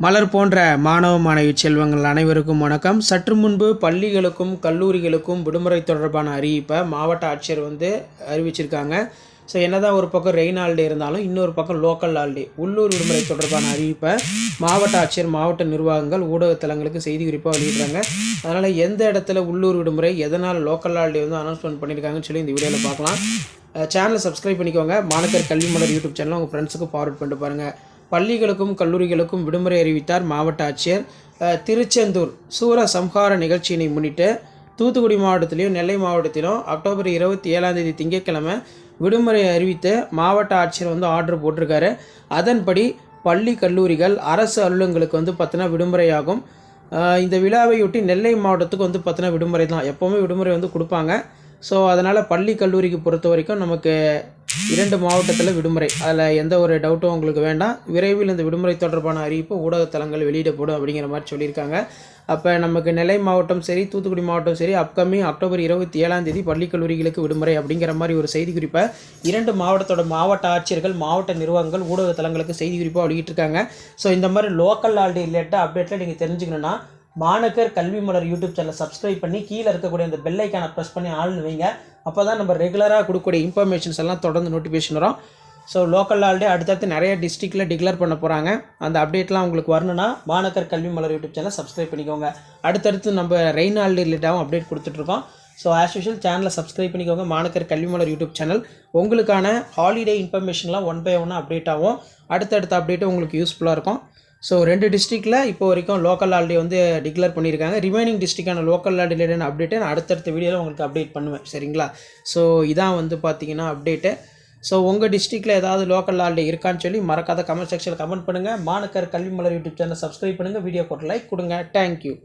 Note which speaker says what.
Speaker 1: மலர் போன்ற மாணவ மாணவி செல்வங்கள் அனைவருக்கும் வணக்கம். சற்று முன்பு பள்ளிகளுக்கும் கல்லூரிகளுக்கும் விடுமுறை தொடர்பான அறிவிப்பை மாவட்ட ஆட்சியர் அறிவிச்சிருக்காங்க. ஸோ என்னதான் ஒரு பக்கம் ரெயின் ஹாலிடே இருந்தாலும் இன்னொரு பக்கம் லோக்கல் ஹாலிடே உள்ளூர் விடுமுறை தொடர்பான அறிவிப்பை மாவட்ட ஆட்சியர் மாவட்ட நிர்வாகங்கள் ஊடகத்தலங்களுக்கு செய்தி குறிப்பாக வெளியிடுறாங்க. அதனால் எந்த இடத்துல உள்ளூர் விடுமுறை எதனால் லோக்கல் ஹாலிடே அனௌன்ஸ்மெண்ட் பண்ணியிருக்காங்கன்னு சொல்லி இந்த வீடியோவில் பார்க்கலாம். சேனலை சப்ஸ்கிரைப் பண்ணிக்கோங்க. மாணக்கர் கல்வி மலர் யூடியூப் சேனல் உங்கள் ஃப்ரெண்ட்ஸுக்கு ஃபார்வர்ட் பண்ணிட்டு பாருங்கள். பள்ளிகளுக்கும் கல்லூரிகளுக்கும் விடுமுறை அறிவித்தார் மாவட்ட ஆட்சியர். திருச்செந்தூர் சூர சம்ஹார நிகழ்ச்சியினை முன்னிட்டு தூத்துக்குடி மாவட்டத்திலும் நெல்லை மாவட்டத்திலும் அக்டோபர் 27 திங்கட்கிழமை விடுமுறை அறிவித்து மாவட்ட ஆட்சியர் ஆர்டர் போட்டிருக்காரு. அதன்படி பள்ளி கல்லூரிகள் அரசு அலுவலகங்களுக்கு பார்த்தினா விடுமுறையாகும். இந்த விழாவையொட்டி நெல்லை மாவட்டத்துக்கு பார்த்தினா விடுமுறை தான், எப்போவுமே விடுமுறை கொடுப்பாங்க. ஸோ அதனால் பள்ளி கல்லூரிக்கு பொறுத்த வரைக்கும் நமக்கு 2 மாவட்டத்தில் விடுமுறை, அதில் எந்த ஒரு டவுட்டும் உங்களுக்கு வேண்டாம். விரைவில் இந்த விடுமுறை தொடர்பான அறிவிப்பு ஊடகத்தலங்கள் வெளியிடப்படும் அப்படிங்கிற மாதிரி சொல்லியிருக்காங்க. அப்போ நமக்கு நெல்லை மாவட்டம் சரி தூத்துக்குடி மாவட்டம் சரி அப்கமிங் அக்டோபர் 27 பள்ளி கல்லூரிகளுக்கு விடுமுறை அப்படிங்கிற மாதிரி ஒரு செய்தி குறிப்பை 2 மாவட்டத்தோட மாவட்ட ஆட்சியர்கள் மாவட்ட நிர்வாகங்கள் ஊடகத்தலங்களுக்கு செய்தி குறிப்பாக வெளியிட்டிருக்காங்க. ஸோ இந்த மாதிரி லோக்கல் ஹாலிடே ரிலேட்டட் அப்டேட்டில் நீங்கள் தெரிஞ்சுக்கணுன்னா மாணக்கர் கல்வி மலர் யூடியூப் சேனலை சப்ஸ்கிரைப் பண்ணி கீழே இருக்கக்கூடிய அந்த பெல் ஐக்கானை ப்ரெஸ் பண்ணி ஆள்னு வைங்க. அப்போ தான் நம்ம ரெகுலராக கொடுக்கக்கூடிய இன்ஃபர்மேஷன்ஸ் எல்லாம் தொடர்ந்து நோட்டிஃபிகேஷன் வரும். ஸோ லோக்கல் ஹாலிடே அடுத்தடுத்து நிறைய டிஸ்ட்ரிக்டில் டிக்ளேர் பண்ண போகிறாங்க. அந்த அப்டேட்லாம் உங்களுக்கு வரணும்னா மாணக்கர் கல்வி மலர் யூடியூப் சேனலை சப்ஸ்கிரைப் பண்ணிக்கோங்க. அடுத்தடுத்து நம்ம ரெயின் ஹாலிடே ரிலேட்டாகவும் அப்டேட் கொடுத்துட்ருக்கோம். ஸோ ஆஸ் யூஷுவல் சேனலை சப்ஸ்கிரைப் பண்ணிக்கோங்க. மாணக்கர் கல்வி மலர் யூடியூப் சேனல் உங்களுக்கான ஹாலிடே இன்ஃபர்மேஷன்லாம் 1 by 1 அப்டேட் ஆகும். அடுத்தடுத்த அப்டேட்டும் உங்களுக்கு யூஸ்ஃபுல்லாக இருக்கும். ஸோ 2 டிஸ்ட்ரிக்டில் இப்போ வரைக்கும் லோக்கல் ஹாலிடே டிக்ளேர் பண்ணியிருக்காங்க. ரிமைனிங் டிஸ்ட்ரிக்டான லோக்கல் ஹாலிடேன்னு அப்டேட்டு நான் அடுத்தடுத்த வீடியோவில் உங்களுக்கு அப்டேட் பண்ணுவேன், சரிங்களா? ஸோ இதான் பார்த்தீங்கன்னா அப்டேட்டு. ஸோ உங்கள் டிஸ்ட்ரிக்டில் ஏதாவது லோக்கல் ஹாலிடே இருக்கான்னு சொல்லி மறக்காத கமெண்ட் செக்ஷனில் கமெண்ட் பண்ணுங்கள். மாணக்கர் கல்வி மலர் யூடியூப் சேனல் சப்ஸ்கிரைப் பண்ணுங்கள். வீடியோக்கு ஒரு லைக் கொடுங்க. தேங்க்யூ.